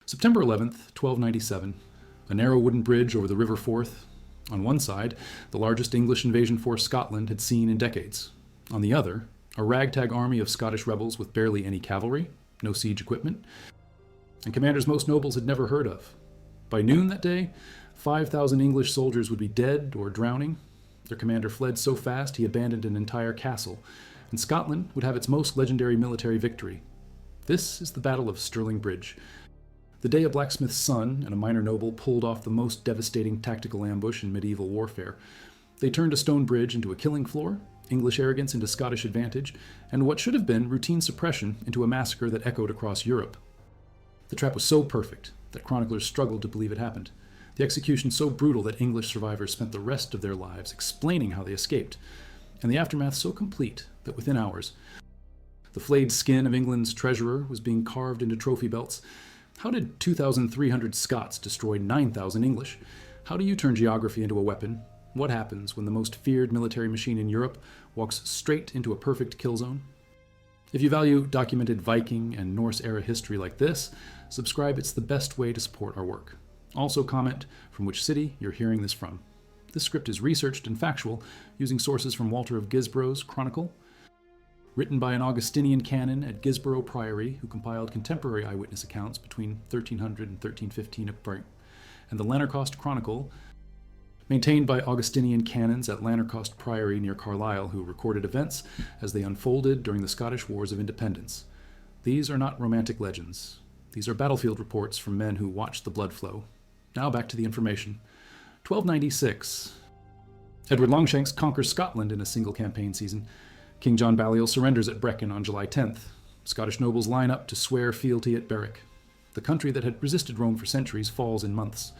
September 11th, 1297. A narrow wooden bridge over the River Forth. On one side, the largest English invasion force Scotland had seen in decades. On the other, a ragtag army of Scottish rebels with barely any cavalry, no siege equipment, and commanders most nobles had never heard of. By noon that day, 5,000 English soldiers would be dead or drowning. Their commander fled so fast he abandoned an entire castle, and Scotland would have its most legendary military victory. This is the Battle of Stirling Bridge. The day a blacksmith's son and a minor noble pulled off the most devastating tactical ambush in medieval warfare. They turned a stone bridge into a killing floor, English arrogance into Scottish advantage, and what should have been routine suppression into a massacre that echoed across Europe. The trap was so perfect that chroniclers struggled to believe it happened. The execution so brutal that English survivors spent the rest of their lives explaining how they escaped, and the aftermath so complete that within hours, the flayed skin of England's treasurer was being carved into trophy belts. How did 2,300 Scots destroy 9,000 English? How do you turn geography into a weapon? What happens when the most feared military machine in Europe walks straight into a perfect kill zone? If you value documented Viking and Norse-era history like this, subscribe. It's the best way to support our work. Also comment from which city you're hearing this from. This script is researched and factual, using sources from Walter of Gisborough's Chronicle, written by an Augustinian canon at Gisborough Priory who compiled contemporary eyewitness accounts between 1300 and 1315 of Brink, and the Lanercost Chronicle, maintained by Augustinian canons at Lanercost Priory near Carlisle who recorded events as they unfolded during the Scottish Wars of Independence. These are not romantic legends. These are battlefield reports from men who watched the blood flow. Now back to the information. 1296. Edward Longshanks conquers Scotland in a single campaign season. King John Balliol surrenders at Brecon on July 10th. Scottish nobles line up to swear fealty at Berwick. The country that had resisted Rome for centuries falls in months.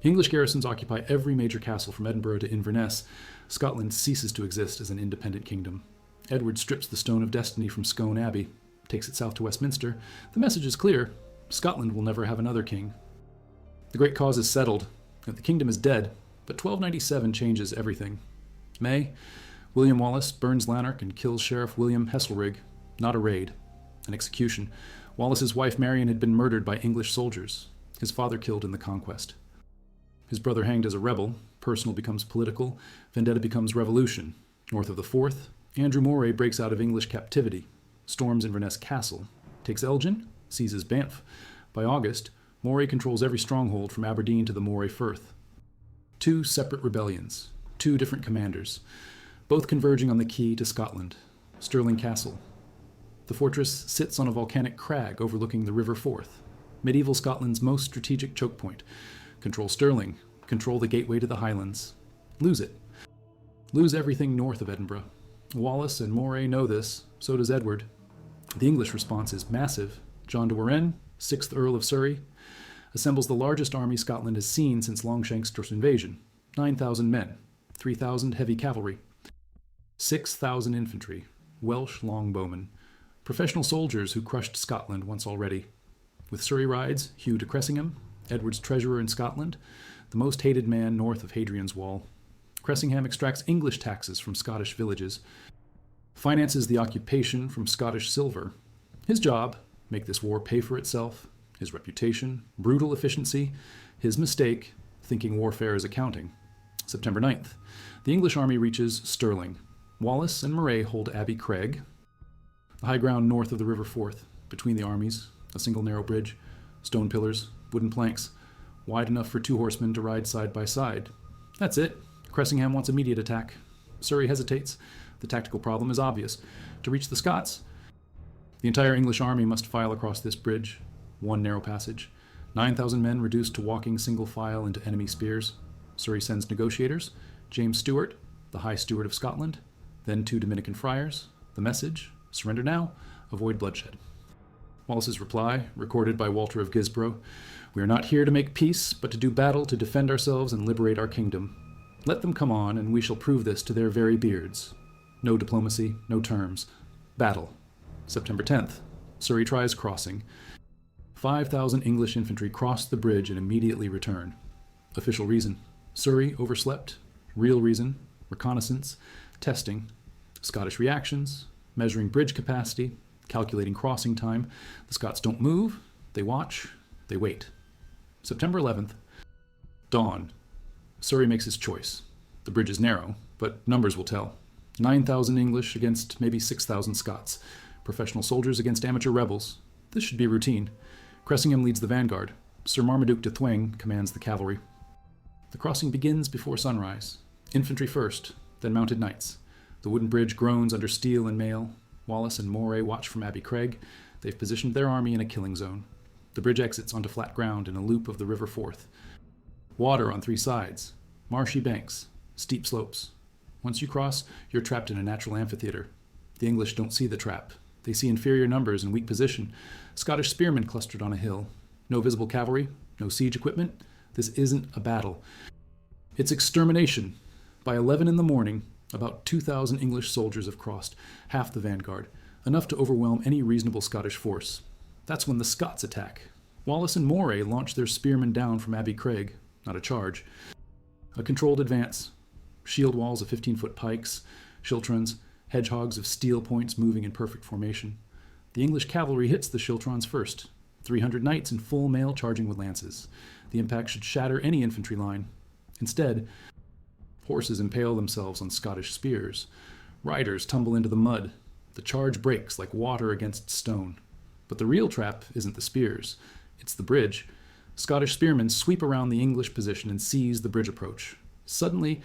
English garrisons occupy every major castle from Edinburgh to Inverness. Scotland ceases to exist as an independent kingdom. Edward strips the Stone of Destiny from Scone Abbey, takes it south to Westminster. The message is clear. Scotland will never have another king. The great cause is settled. The kingdom is dead, but 1297 changes everything. May, William Wallace burns Lanark and kills Sheriff William Heselrigg. Not a raid, an execution. Wallace's wife Marion had been murdered by English soldiers. His father killed in the conquest. His brother hanged as a rebel. Personal becomes political. Vendetta becomes revolution. North of the Forth, Andrew Moray breaks out of English captivity, storms Inverness Castle, takes Elgin, seizes Banff. By August, Moray controls every stronghold from Aberdeen to the Moray Firth. 2 separate rebellions, 2 different commanders, both converging on the key to Scotland, Stirling Castle. The fortress sits on a volcanic crag overlooking the River Forth, medieval Scotland's most strategic choke point. Control Stirling, control the gateway to the Highlands. Lose it. Lose everything north of Edinburgh. Wallace and Moray know this, so does Edward. The English response is massive. John de Warenne, 6th Earl of Surrey, assembles the largest army Scotland has seen since Longshanks' first invasion. 9,000 men, 3,000 heavy cavalry, 6,000 infantry, Welsh longbowmen, professional soldiers who crushed Scotland once already. With Surrey rides Hugh de Cressingham, Edward's treasurer in Scotland, the most hated man north of Hadrian's Wall. Cressingham extracts English taxes from Scottish villages, finances the occupation from Scottish silver. His job, make this war pay for itself. His reputation, brutal efficiency. His mistake, thinking warfare is accounting. September 9th, the English army reaches Stirling. Wallace and Moray hold Abbey Craig, the high ground north of the River Forth. Between the armies, a single narrow bridge, stone pillars, wooden planks, wide enough for 2 horsemen to ride side by side. That's it. Cressingham wants immediate attack. Surrey hesitates. The tactical problem is obvious. To reach the Scots, the entire English army must file across this bridge, 1 narrow passage. 9,000 men reduced to walking single file into enemy spears. Surrey sends negotiators, James Stewart, the High Steward of Scotland, then 2 Dominican friars. The message, surrender now, avoid bloodshed. Wallace's reply, recorded by Walter of Gisborough, "We are not here to make peace, but to do battle to defend ourselves and liberate our kingdom. Let them come on, and we shall prove this to their very beards. No diplomacy, no terms. Battle." September 10th, Surrey tries crossing. 5,000 English infantry cross the bridge and immediately return. Official reason, Surrey overslept. Real reason, reconnaissance, testing. Scottish reactions, measuring bridge capacity, calculating crossing time. The Scots don't move, they watch. They wait. September 11th. Dawn. Surrey makes his choice. The bridge is narrow, but numbers will tell. 9,000 English against maybe 6,000 Scots. Professional soldiers against amateur rebels. This should be routine. Cressingham leads the vanguard. Sir Marmaduke de Thwing commands the cavalry. The crossing begins before sunrise. Infantry first, then mounted knights. The wooden bridge groans under steel and mail. Wallace and Moray watch from Abbey Craig. They've positioned their army in a killing zone. The bridge exits onto flat ground in a loop of the River Forth. Water on 3 sides. Marshy banks. Steep slopes. Once you cross, you're trapped in a natural amphitheater. The English don't see the trap. They see inferior numbers and weak position. Scottish spearmen clustered on a hill. No visible cavalry. No siege equipment. This isn't a battle. It's extermination. By 11 in the morning, about 2,000 English soldiers have crossed, half the vanguard, enough to overwhelm any reasonable Scottish force. That's when the Scots attack. Wallace and Moray launch their spearmen down from Abbey Craig, not a charge. A controlled advance. Shield walls of 15-foot pikes, schiltrons, hedgehogs of steel points moving in perfect formation. The English cavalry hits the schiltrons first. 300 knights in full mail charging with lances. The impact should shatter any infantry line. Instead, horses impale themselves on Scottish spears. Riders tumble into the mud. The charge breaks like water against stone. But the real trap isn't the spears. It's the bridge. Scottish spearmen sweep around the English position and seize the bridge approach. Suddenly,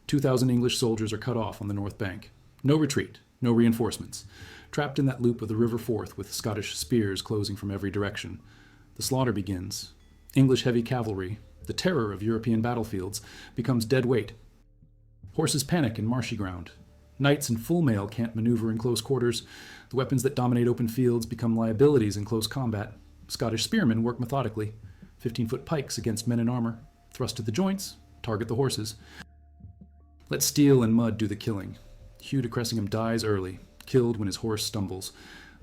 2,000 English soldiers are cut off on the north bank. No retreat, no reinforcements. Trapped in that loop of the River Forth with Scottish spears closing from every direction. The slaughter begins. English heavy cavalry, the terror of European battlefields, becomes dead weight. Horses panic in marshy ground. Knights in full mail can't maneuver in close quarters. The weapons that dominate open fields become liabilities in close combat. Scottish spearmen work methodically. 15-foot pikes against men in armor. Thrust at the joints, target the horses. Let steel and mud do the killing. Hugh de Cressingham dies early, killed when his horse stumbles.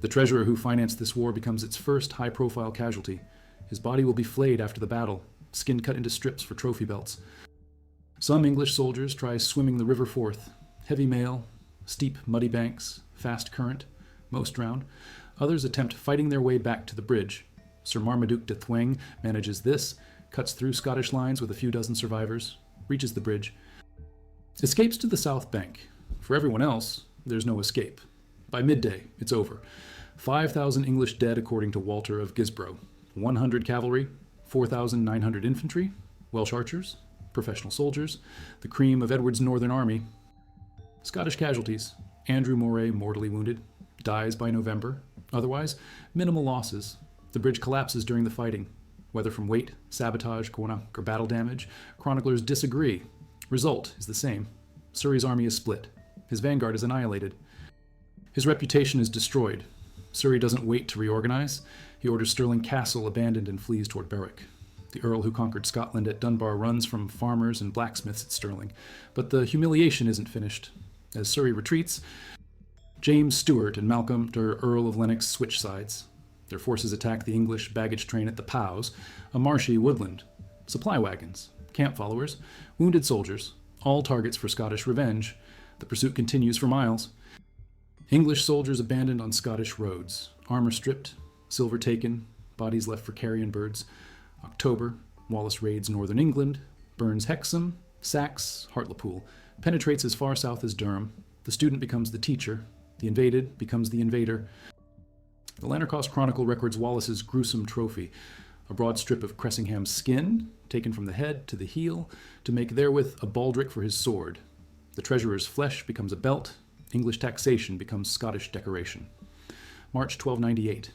The treasurer who financed this war becomes its first high-profile casualty. His body will be flayed after the battle, skin cut into strips for trophy belts. Some English soldiers try swimming the River Forth. Heavy mail, steep muddy banks, fast current. Most drown. Others attempt fighting their way back to the bridge. Sir Marmaduke de Thwing manages this, cuts through Scottish lines with a few dozen survivors, reaches the bridge. Escapes to the south bank. For everyone else, there's no escape. By midday, it's over. 5,000 English dead according to Walter of Gisborough. 100 cavalry, 4,900 infantry, Welsh archers, professional soldiers, the cream of Edward's northern army. Scottish casualties. Andrew Moray mortally wounded, dies by November. Otherwise, minimal losses. The bridge collapses during the fighting. Whether from weight, sabotage, or battle damage, chroniclers disagree. Result is the same. Surrey's army is split. His vanguard is annihilated. His reputation is destroyed. Surrey doesn't wait to reorganize. He orders Stirling Castle abandoned and flees toward Berwick. The Earl who conquered Scotland at Dunbar runs from farmers and blacksmiths at Stirling. But the humiliation isn't finished. As Surrey retreats, James Stewart and Malcolm, Earl of Lennox, switch sides. Their forces attack the English baggage train at the Powes, a marshy woodland. Supply wagons, camp followers, wounded soldiers, all targets for Scottish revenge. The pursuit continues for miles. English soldiers abandoned on Scottish roads, armor stripped, silver taken, bodies left for carrion birds. October, Wallace raids northern England, burns Hexham, sacks Hartlepool, penetrates as far south as Durham. The student becomes the teacher. The invaded becomes the invader. The Lanercost Chronicle records Wallace's gruesome trophy, a broad strip of Cressingham's skin, taken from the head to the heel, to make therewith a baldric for his sword. The treasurer's flesh becomes a belt. English taxation becomes Scottish decoration. March 1298.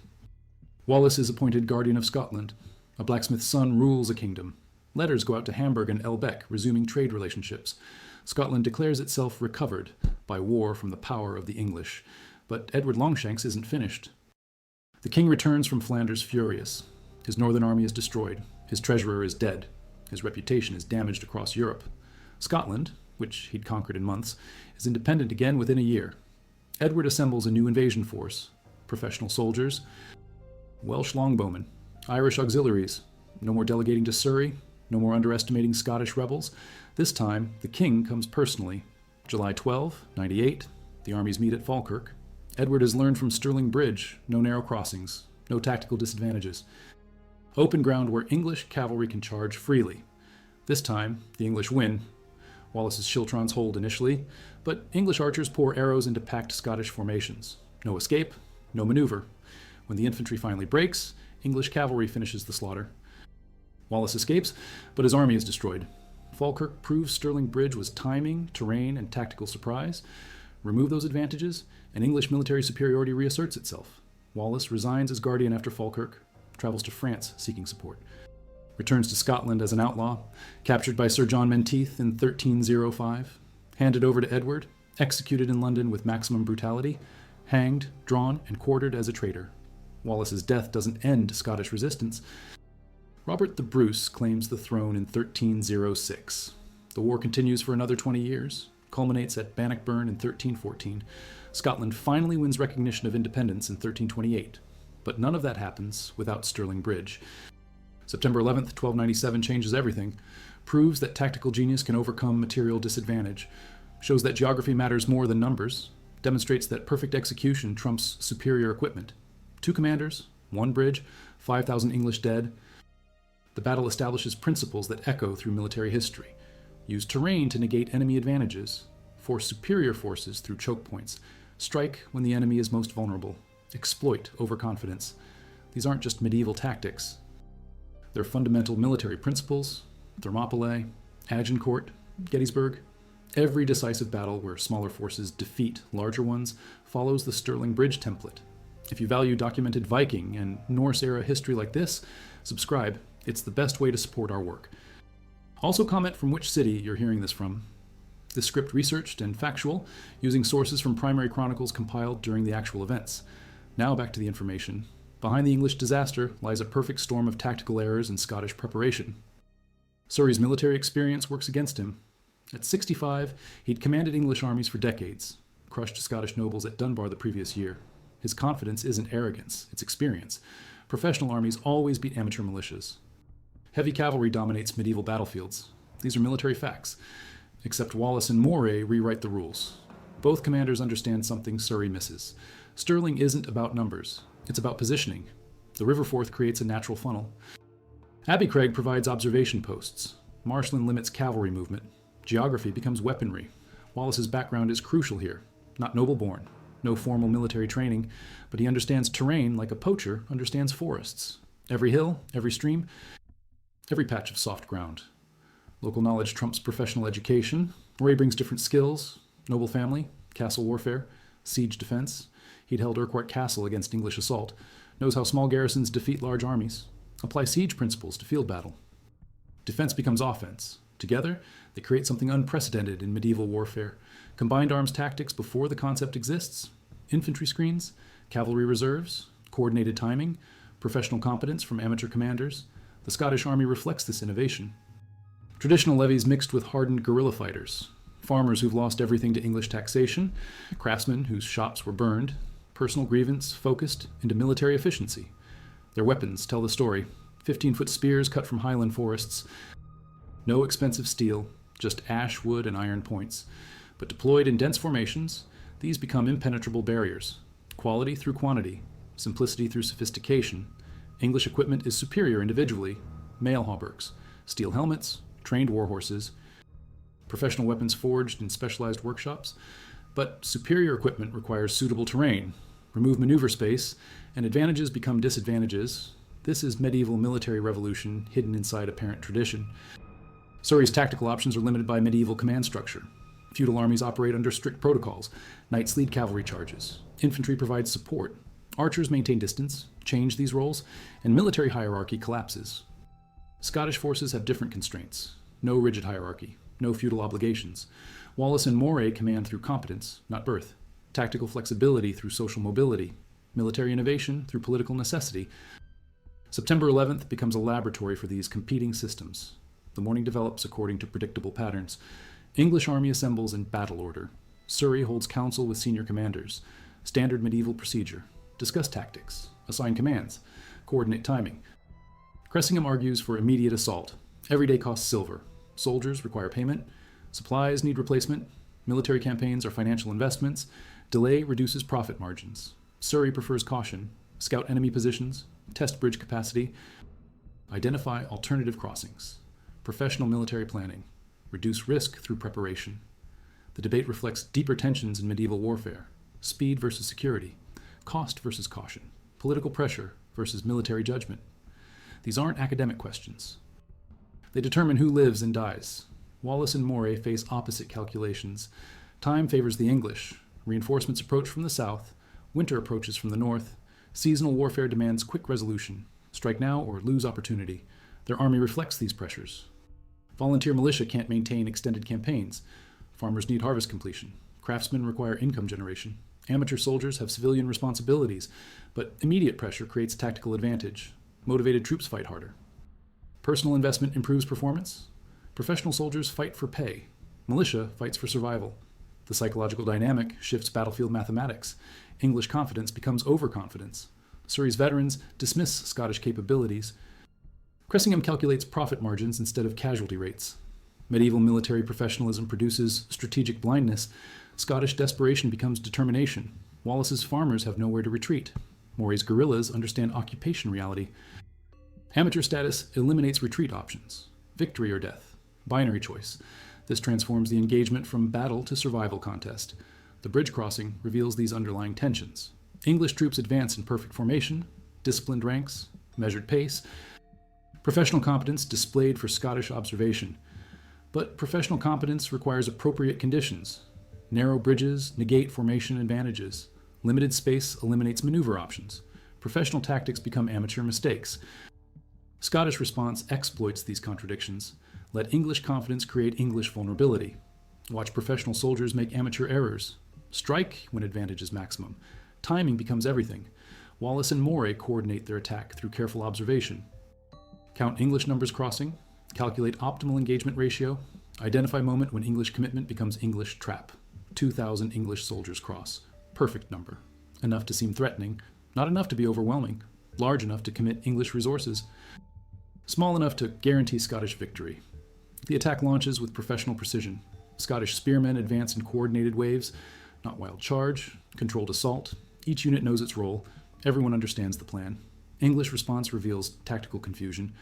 Wallace is appointed Guardian of Scotland. A blacksmith's son rules a kingdom. Letters go out to Hamburg and Elbeck, resuming trade relationships. Scotland declares itself recovered by war from the power of the English. But Edward Longshanks isn't finished. The king returns from Flanders furious. His northern army is destroyed. His treasurer is dead. His reputation is damaged across Europe. Scotland, which he'd conquered in months, is independent again within a year. Edward assembles a new invasion force. Professional soldiers, Welsh longbowmen, Irish auxiliaries. No more delegating to Surrey, no more underestimating Scottish rebels. This time, the king comes personally. July 12, 98, the armies meet at Falkirk. Edward has learned from Stirling Bridge, no narrow crossings, no tactical disadvantages. Open ground where English cavalry can charge freely. This time, the English win. Wallace's schiltrons hold initially, but English archers pour arrows into packed Scottish formations. No escape, no maneuver. When the infantry finally breaks, English cavalry finishes the slaughter. Wallace escapes, but his army is destroyed. Falkirk proves Stirling Bridge was timing, terrain, and tactical surprise. Remove those advantages, and English military superiority reasserts itself. Wallace resigns as guardian after Falkirk, travels to France seeking support. Returns to Scotland as an outlaw, captured by Sir John Menteith in 1305, handed over to Edward, executed in London with maximum brutality, hanged, drawn, and quartered as a traitor. Wallace's death doesn't end Scottish resistance. Robert the Bruce claims the throne in 1306. The war continues for another 20 years, culminates at Bannockburn in 1314. Scotland finally wins recognition of independence in 1328, but none of that happens without Stirling Bridge. September 11th, 1297 changes everything, proves that tactical genius can overcome material disadvantage, shows that geography matters more than numbers, demonstrates that perfect execution trumps superior equipment. 2 commanders, 1 bridge, 5,000 English dead. The battle establishes principles that echo through military history. Use terrain to negate enemy advantages. Force superior forces through choke points. Strike when the enemy is most vulnerable. Exploit overconfidence. These aren't just medieval tactics. They're fundamental military principles. Thermopylae, Agincourt, Gettysburg. Every decisive battle where smaller forces defeat larger ones follows the Stirling Bridge template. If you value documented Viking and Norse-era history like this, subscribe. It's the best way to support our work. Also comment from which city you're hearing this from. This script researched and factual, using sources from primary chronicles compiled during the actual events. Now back to the information. Behind the English disaster lies a perfect storm of tactical errors and Scottish preparation. Surrey's military experience works against him. At 65, he'd commanded English armies for decades, crushed Scottish nobles at Dunbar the previous year. His confidence isn't arrogance, it's experience. Professional armies always beat amateur militias. Heavy cavalry dominates medieval battlefields. These are military facts. Except Wallace and Moray rewrite the rules. Both commanders understand something Surrey misses. Stirling isn't about numbers. It's about positioning. The River Forth creates a natural funnel. Abbeycraig provides observation posts. Marshland limits cavalry movement. Geography becomes weaponry. Wallace's background is crucial here. Not noble-born. No formal military training, but he understands terrain like a poacher understands forests. Every hill, every stream, every patch of soft ground. Local knowledge trumps professional education. Moray brings different skills: noble family, castle warfare, siege defense. He'd held Urquhart Castle against English assault, knows how small garrisons defeat large armies, apply siege principles to field battle. Defense becomes offense. Together, they create something unprecedented in medieval warfare. Combined arms tactics before the concept exists, infantry screens, cavalry reserves, coordinated timing, professional competence from amateur commanders. The Scottish army reflects this innovation. Traditional levies mixed with hardened guerrilla fighters, farmers who've lost everything to English taxation, craftsmen whose shops were burned, personal grievance focused into military efficiency. Their weapons tell the story: 15-foot spears cut from highland forests. No expensive steel, just ash, wood, and iron points. But deployed in dense formations, these become impenetrable barriers. Quality through quantity, simplicity through sophistication. English equipment is superior individually. Mail hauberks, steel helmets, trained war horses, professional weapons forged in specialized workshops. But superior equipment requires suitable terrain. Remove maneuver space, and advantages become disadvantages. This is medieval military revolution hidden inside apparent tradition. Surrey's tactical options are limited by medieval command structure. Feudal armies operate under strict protocols. Knights lead cavalry charges. Infantry provides support. Archers maintain distance, change these roles, and military hierarchy collapses. Scottish forces have different constraints. No rigid hierarchy, no feudal obligations. Wallace and Moray command through competence, not birth. Tactical flexibility through social mobility. Military innovation through political necessity. September 11th becomes a laboratory for these competing systems. The morning develops according to predictable patterns. English army assembles in battle order. Surrey holds council with senior commanders. Standard medieval procedure. Discuss tactics. Assign commands. Coordinate timing. Cressingham argues for immediate assault. Every day costs silver. Soldiers require payment. Supplies need replacement. Military campaigns are financial investments. Delay reduces profit margins. Surrey prefers caution. Scout enemy positions. Test bridge capacity. Identify alternative crossings. Professional military planning. Reduce risk through preparation. The debate reflects deeper tensions in medieval warfare. Speed versus security. Cost versus caution. Political pressure versus military judgment. These aren't academic questions. They determine who lives and dies. Wallace and Moray face opposite calculations. Time favors the English. Reinforcements approach from the south. Winter approaches from the north. Seasonal warfare demands quick resolution. Strike now or lose opportunity. Their army reflects these pressures. Volunteer militia can't maintain extended campaigns. Farmers need harvest completion. Craftsmen require income generation. Amateur soldiers have civilian responsibilities, but immediate pressure creates tactical advantage. Motivated troops fight harder. Personal investment improves performance. Professional soldiers fight for pay. Militia fights for survival. The psychological dynamic shifts battlefield mathematics. English confidence becomes overconfidence. Surrey's veterans dismiss Scottish capabilities. Cressingham calculates profit margins instead of casualty rates. Medieval military professionalism produces strategic blindness. Scottish desperation becomes determination. Wallace's farmers have nowhere to retreat. Moray's guerrillas understand occupation reality. Amateur status eliminates retreat options. Victory or death. Binary choice. This transforms the engagement from battle to survival contest. The bridge crossing reveals these underlying tensions. English troops advance in perfect formation, disciplined ranks, measured pace. Professional competence displayed for Scottish observation. But professional competence requires appropriate conditions. Narrow bridges negate formation advantages. Limited space eliminates maneuver options. Professional tactics become amateur mistakes. Scottish response exploits these contradictions. Let English confidence create English vulnerability. Watch professional soldiers make amateur errors. Strike when advantage is maximum. Timing becomes everything. Wallace and Moray coordinate their attack through careful observation. Count English numbers crossing. Calculate optimal engagement ratio. Identify moment when English commitment becomes English trap. 2,000 English soldiers cross. Perfect number. Enough to seem threatening, not enough to be overwhelming. Large enough to commit English resources. Small enough to guarantee Scottish victory. The attack launches with professional precision. Scottish spearmen advance in coordinated waves, not wild charge, controlled assault. Each unit knows its role. Everyone understands the plan. English response reveals tactical confusion.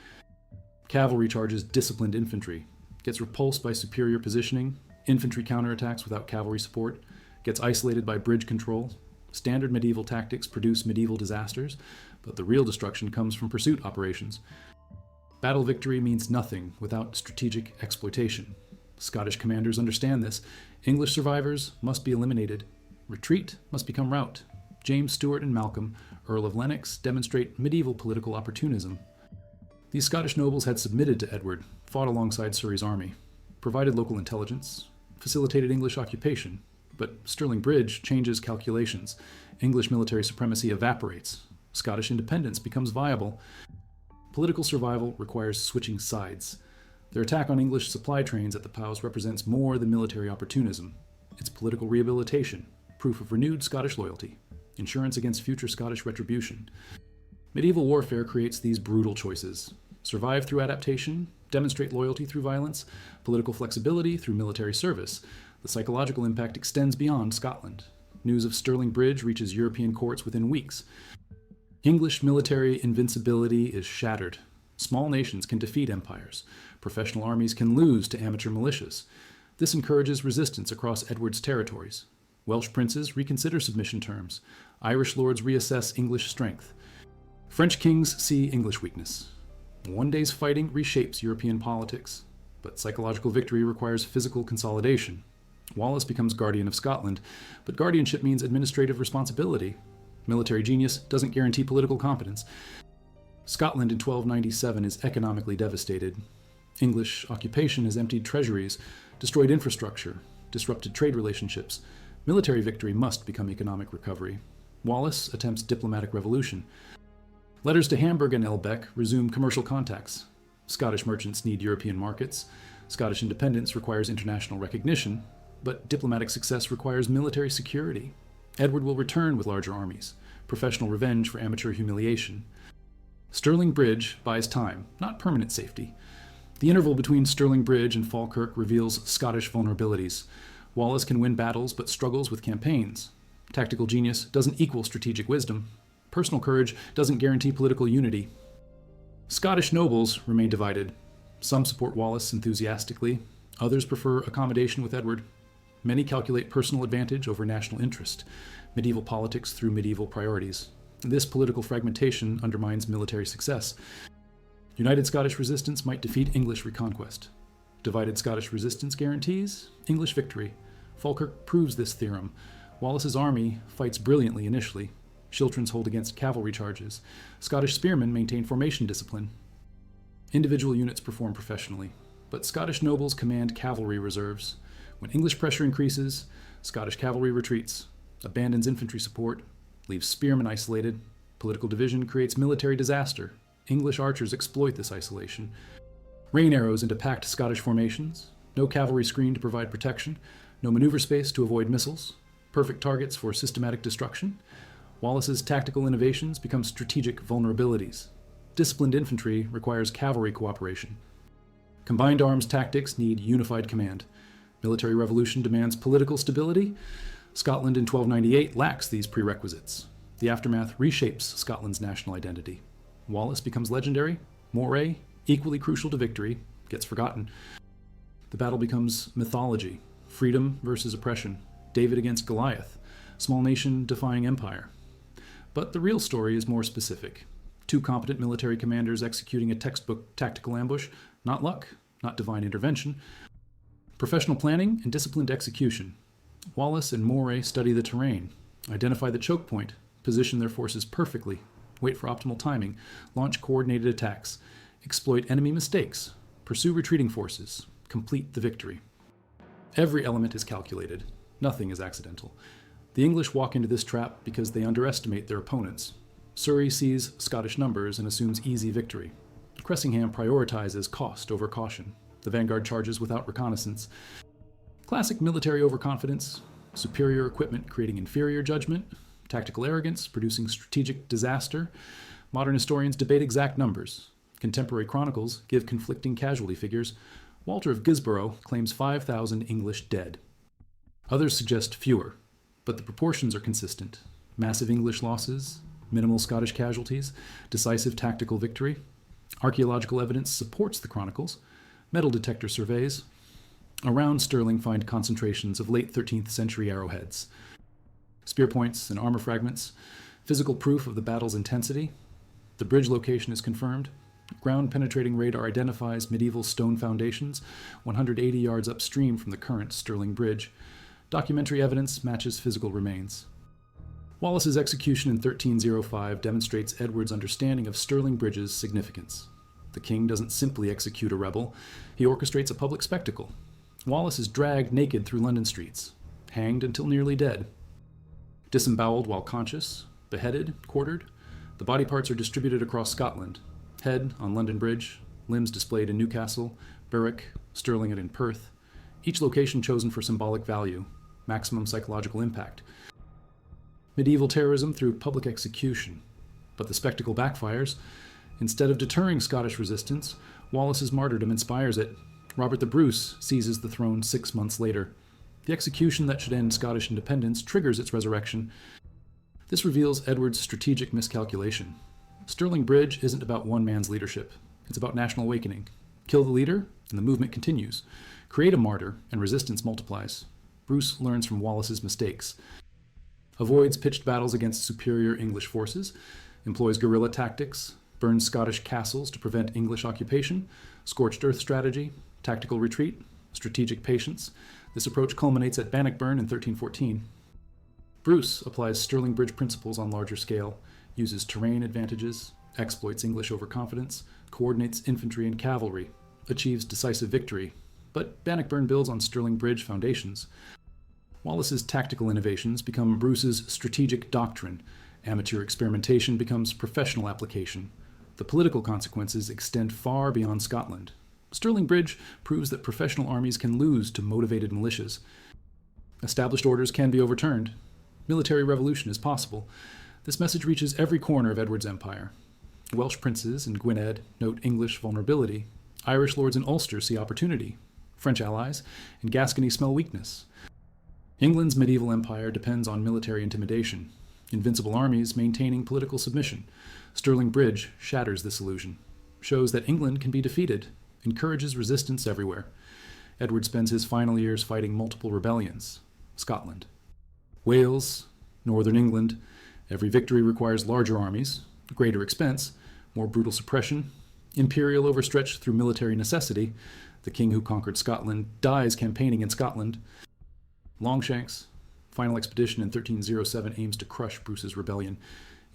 Cavalry charges disciplined infantry, gets repulsed by superior positioning. Infantry counterattacks without cavalry support, gets isolated by bridge control. Standard medieval tactics produce medieval disasters, but the real destruction comes from pursuit operations. Battle victory means nothing without strategic exploitation. Scottish commanders understand this. English survivors must be eliminated. Retreat must become rout. James Stuart and Malcolm, Earl of Lennox, demonstrate medieval political opportunism. These Scottish nobles had submitted to Edward, fought alongside Surrey's army, provided local intelligence, facilitated English occupation, but Stirling Bridge changes calculations. English military supremacy evaporates. Scottish independence becomes viable. Political survival requires switching sides. Their attack on English supply trains at the Powys represents more than military opportunism. It's political rehabilitation, proof of renewed Scottish loyalty, insurance against future Scottish retribution. Medieval warfare creates these brutal choices. Survive through adaptation, demonstrate loyalty through violence, political flexibility through military service. The psychological impact extends beyond Scotland. News of Stirling Bridge reaches European courts within weeks. English military invincibility is shattered. Small nations can defeat empires. Professional armies can lose to amateur militias. This encourages resistance across Edward's territories. Welsh princes reconsider submission terms. Irish lords reassess English strength. French kings see English weakness. One day's fighting reshapes European politics, but psychological victory requires physical consolidation. Wallace becomes guardian of Scotland, but guardianship means administrative responsibility. Military genius doesn't guarantee political competence. Scotland in 1297 is economically devastated. English occupation has emptied treasuries, destroyed infrastructure, disrupted trade relationships. Military victory must become economic recovery. Wallace attempts diplomatic revolution. Letters to Hamburg and Elbeck resume commercial contacts. Scottish merchants need European markets. Scottish independence requires international recognition, but diplomatic success requires military security. Edward will return with larger armies, professional revenge for amateur humiliation. Stirling Bridge buys time, not permanent safety. The interval between Stirling Bridge and Falkirk reveals Scottish vulnerabilities. Wallace can win battles but struggles with campaigns. Tactical genius doesn't equal strategic wisdom. Personal courage doesn't guarantee political unity. Scottish nobles remain divided. Some support Wallace enthusiastically, others prefer accommodation with Edward. Many calculate personal advantage over national interest, medieval politics through medieval priorities. This political fragmentation undermines military success. United Scottish resistance might defeat English reconquest. Divided Scottish resistance guarantees English victory. Falkirk proves this theorem. Wallace's army fights brilliantly initially. Schiltrons hold against cavalry charges. Scottish spearmen maintain formation discipline. Individual units perform professionally, but Scottish nobles command cavalry reserves. When English pressure increases, Scottish cavalry retreats, abandons infantry support, leaves spearmen isolated. Political division creates military disaster. English archers exploit this isolation. Rain arrows into packed Scottish formations, no cavalry screen to provide protection, no maneuver space to avoid missiles, perfect targets for systematic destruction. Wallace's tactical innovations become strategic vulnerabilities. Disciplined infantry requires cavalry cooperation. Combined arms tactics need unified command. Military revolution demands political stability. Scotland in 1298 lacks these prerequisites. The aftermath reshapes Scotland's national identity. Wallace becomes legendary. Moray, equally crucial to victory, gets forgotten. The battle becomes mythology. Freedom versus oppression. David against Goliath. Small nation defying empire. But the real story is more specific. Two competent military commanders executing a textbook tactical ambush. Not luck, not divine intervention. Professional planning and disciplined execution. Wallace and Moray study the terrain, identify the choke point, position their forces perfectly, wait for optimal timing, launch coordinated attacks, exploit enemy mistakes, pursue retreating forces, complete the victory. Every element is calculated. Nothing is accidental. The English walk into this trap because they underestimate their opponents. Surrey sees Scottish numbers and assumes easy victory. Cressingham prioritizes cost over caution. The vanguard charges without reconnaissance. Classic military overconfidence, superior equipment creating inferior judgment, tactical arrogance producing strategic disaster. Modern historians debate exact numbers. Contemporary chronicles give conflicting casualty figures. Walter of Gisborough claims 5,000 English dead. Others suggest fewer, but the proportions are consistent. Massive English losses, minimal Scottish casualties, decisive tactical victory. Archaeological evidence supports the chronicles. Metal detector surveys around Stirling find concentrations of late 13th century arrowheads. Spear points and armor fragments, physical proof of the battle's intensity. The bridge location is confirmed. Ground-penetrating radar identifies medieval stone foundations 180 yards upstream from the current Stirling Bridge. Documentary evidence matches physical remains. Wallace's execution in 1305 demonstrates Edward's understanding of Stirling Bridge's significance. The king doesn't simply execute a rebel, he orchestrates a public spectacle. Wallace is dragged naked through London streets, hanged until nearly dead. Disemboweled while conscious, beheaded, quartered, the body parts are distributed across Scotland. Head on London Bridge, limbs displayed in Newcastle, Berwick, Stirling, and in Perth. Each location chosen for symbolic value, maximum psychological impact. Medieval terrorism through public execution. But the spectacle backfires. Instead of deterring Scottish resistance, Wallace's martyrdom inspires it. Robert the Bruce seizes the throne 6 months later. The execution that should end Scottish independence triggers its resurrection. This reveals Edward's strategic miscalculation. Stirling Bridge isn't about one man's leadership. It's about national awakening. Kill the leader, and the movement continues. Create a martyr, and resistance multiplies. Bruce learns from Wallace's mistakes. Avoids pitched battles against superior English forces. Employs guerrilla tactics. Burns Scottish castles to prevent English occupation. Scorched earth strategy. Tactical retreat. Strategic patience. This approach culminates at Bannockburn in 1314. Bruce applies Stirling Bridge principles on larger scale, uses terrain advantages, exploits English overconfidence, coordinates infantry and cavalry, achieves decisive victory. But Bannockburn builds on Stirling Bridge foundations. Wallace's tactical innovations become Bruce's strategic doctrine. Amateur experimentation becomes professional application. The political consequences extend far beyond Scotland. Stirling Bridge proves that professional armies can lose to motivated militias. Established orders can be overturned. Military revolution is possible. This message reaches every corner of Edward's empire. Welsh princes in Gwynedd note English vulnerability. Irish lords in Ulster see opportunity. French allies in Gascony smell weakness. England's medieval empire depends on military intimidation. Invincible armies maintaining political submission. Stirling Bridge shatters this illusion. shows that England can be defeated, encourages resistance everywhere. Edward spends his final years fighting multiple rebellions. Scotland. Wales, northern England. Every victory requires larger armies, greater expense, more brutal suppression, imperial overstretch through military necessity. The king who conquered Scotland dies campaigning in Scotland. Longshanks. Final expedition in 1307 aims to crush Bruce's rebellion.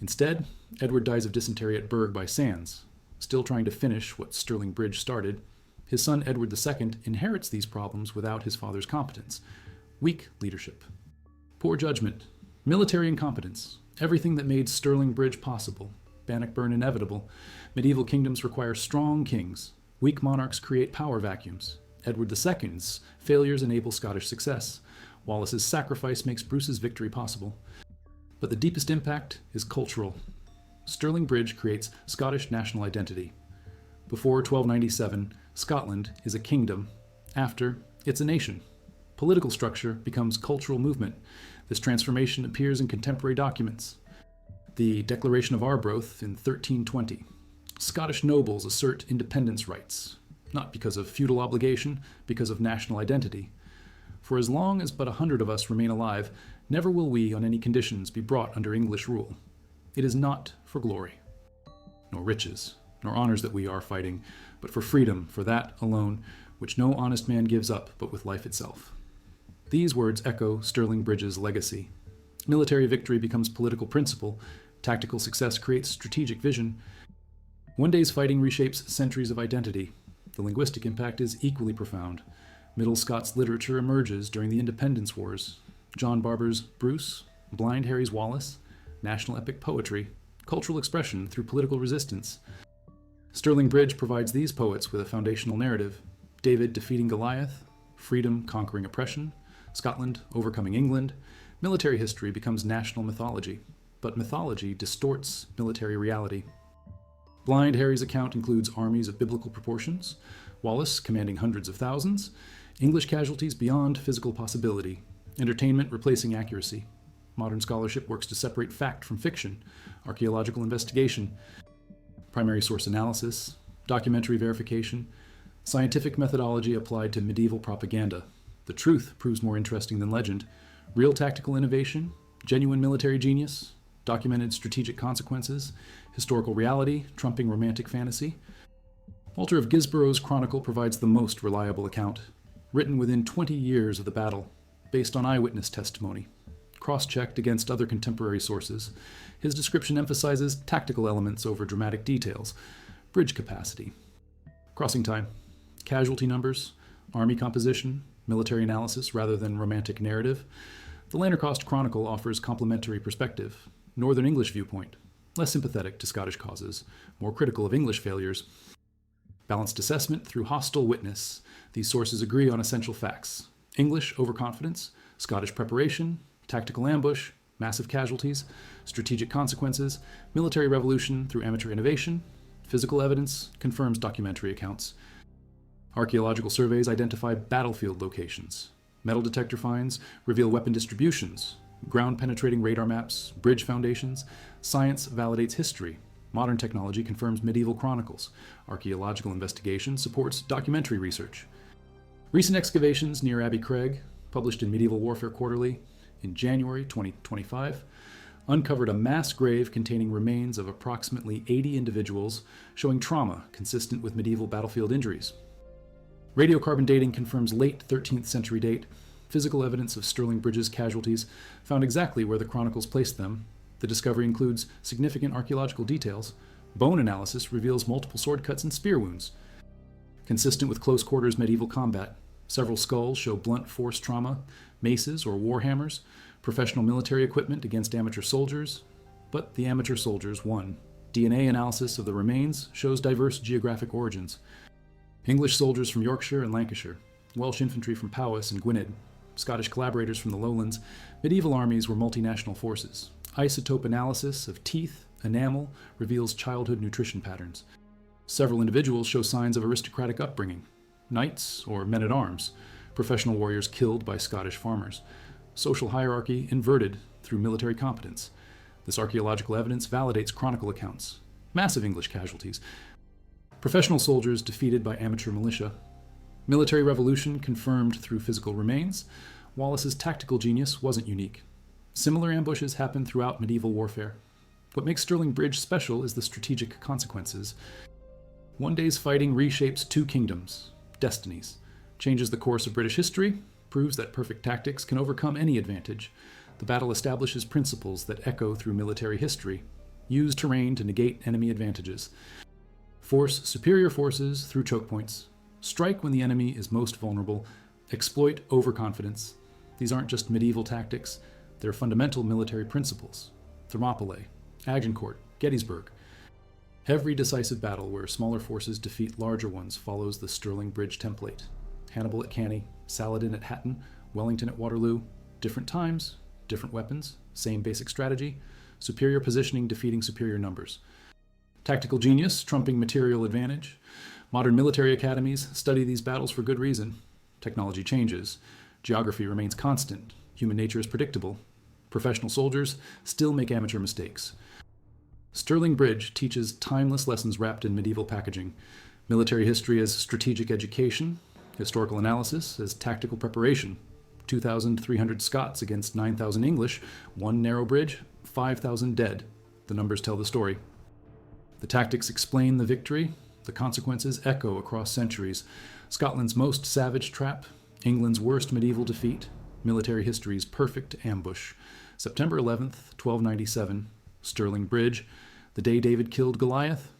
Instead, Edward dies of dysentery at Berg by Sands, still trying to finish what Stirling Bridge started. His son Edward II inherits these problems without his father's competence. Weak leadership. Poor judgment. Military incompetence. Everything that made Stirling Bridge possible. Bannockburn inevitable. Medieval kingdoms require strong kings. Weak monarchs create power vacuums. Edward II's failures enable Scottish success. Wallace's sacrifice makes Bruce's victory possible. But the deepest impact is cultural. Stirling Bridge creates Scottish national identity. Before 1297, Scotland is a kingdom. After, it's a nation. Political structure becomes cultural movement. This transformation appears in contemporary documents. The Declaration of Arbroath in 1320. Scottish nobles assert independence rights, not because of feudal obligation, because of national identity. For as long as but 100 of us remain alive, never will we on any conditions be brought under English rule. It is not for glory, nor riches, nor honors that we are fighting, but for freedom, for that alone, which no honest man gives up but with life itself. These words echo Stirling Bridge's legacy. Military victory becomes political principle. Tactical success creates strategic vision. One day's fighting reshapes centuries of identity. The linguistic impact is equally profound. Middle Scots literature emerges during the Independence Wars. John Barber's Bruce, Blind Harry's Wallace, national epic poetry, cultural expression through political resistance. Stirling Bridge provides these poets with a foundational narrative. David defeating Goliath, freedom conquering oppression, Scotland overcoming England. Military history becomes national mythology, but mythology distorts military reality. Blind Harry's account includes armies of biblical proportions, Wallace commanding hundreds of thousands, English casualties beyond physical possibility, entertainment replacing accuracy. Modern scholarship works to separate fact from fiction, archaeological investigation, primary source analysis, documentary verification, scientific methodology applied to medieval propaganda. The truth proves more interesting than legend. Real tactical innovation, genuine military genius, documented strategic consequences, historical reality trumping romantic fantasy. Walter of Gisborough's chronicle provides the most reliable account, written within 20 years of the battle, based on eyewitness testimony. Cross-checked against other contemporary sources, his description emphasizes tactical elements over dramatic details. Bridge capacity. Crossing time. Casualty numbers. Army composition. Military analysis rather than romantic narrative. The Lanercost Chronicle offers complementary perspective. Northern English viewpoint. Less sympathetic to Scottish causes. More critical of English failures. Balanced assessment through hostile witness. These sources agree on essential facts. English overconfidence. Scottish preparation. Tactical ambush, massive casualties, strategic consequences, military revolution through amateur innovation, physical evidence confirms documentary accounts. Archaeological surveys identify battlefield locations. Metal detector finds reveal weapon distributions. Ground-penetrating radar maps, bridge foundations. Science validates history. Modern technology confirms medieval chronicles. Archaeological investigation supports documentary research. Recent excavations near Abbey Craig, published in Medieval Warfare Quarterly, in January 2025, uncovered a mass grave containing remains of approximately 80 individuals, showing trauma consistent with medieval battlefield injuries. Radiocarbon dating confirms late 13th century date. Physical evidence of Stirling Bridge's casualties found exactly where the chronicles placed them. The discovery includes significant archaeological details. Bone analysis reveals multiple sword cuts and spear wounds. Consistent with close quarters medieval combat, several skulls show blunt force trauma, maces or war hammers, professional military equipment against amateur soldiers, but the amateur soldiers won. DNA analysis of the remains shows diverse geographic origins. English soldiers from Yorkshire and Lancashire, Welsh infantry from Powys and Gwynedd, Scottish collaborators from the lowlands. Medieval armies were multinational forces. Isotope analysis of teeth, enamel reveals childhood nutrition patterns. Several individuals show signs of aristocratic upbringing. Knights or men-at-arms, professional warriors killed by Scottish farmers. Social hierarchy inverted through military competence. This archaeological evidence validates chronicle accounts. Massive English casualties. Professional soldiers defeated by amateur militia. Military revolution confirmed through physical remains. Wallace's tactical genius wasn't unique. Similar ambushes happened throughout medieval warfare. What makes Stirling Bridge special is the strategic consequences. One day's fighting reshapes two kingdoms, destinies, changes the course of British history, proves that perfect tactics can overcome any advantage. The battle establishes principles that echo through military history. Use terrain to negate enemy advantages. Force superior forces through choke points. Strike when the enemy is most vulnerable. Exploit overconfidence. These aren't just medieval tactics, they're fundamental military principles. Thermopylae, Agincourt, Gettysburg. Every decisive battle where smaller forces defeat larger ones follows the Stirling Bridge template. Hannibal at Cannae, Saladin at Hatton, Wellington at Waterloo. Different times, different weapons, same basic strategy. Superior positioning defeating superior numbers. Tactical genius trumping material advantage. Modern military academies study these battles for good reason. Technology changes. Geography remains constant. Human nature is predictable. Professional soldiers still make amateur mistakes. Stirling Bridge teaches timeless lessons wrapped in medieval packaging. Military history as strategic education, historical analysis as tactical preparation. 2,300 Scots against 9,000 English, one narrow bridge, 5,000 dead. The numbers tell the story. The tactics explain the victory. The consequences echo across centuries. Scotland's most savage trap, England's worst medieval defeat, military history's perfect ambush. September 11th, 1297, Stirling Bridge, the day David killed Goliath,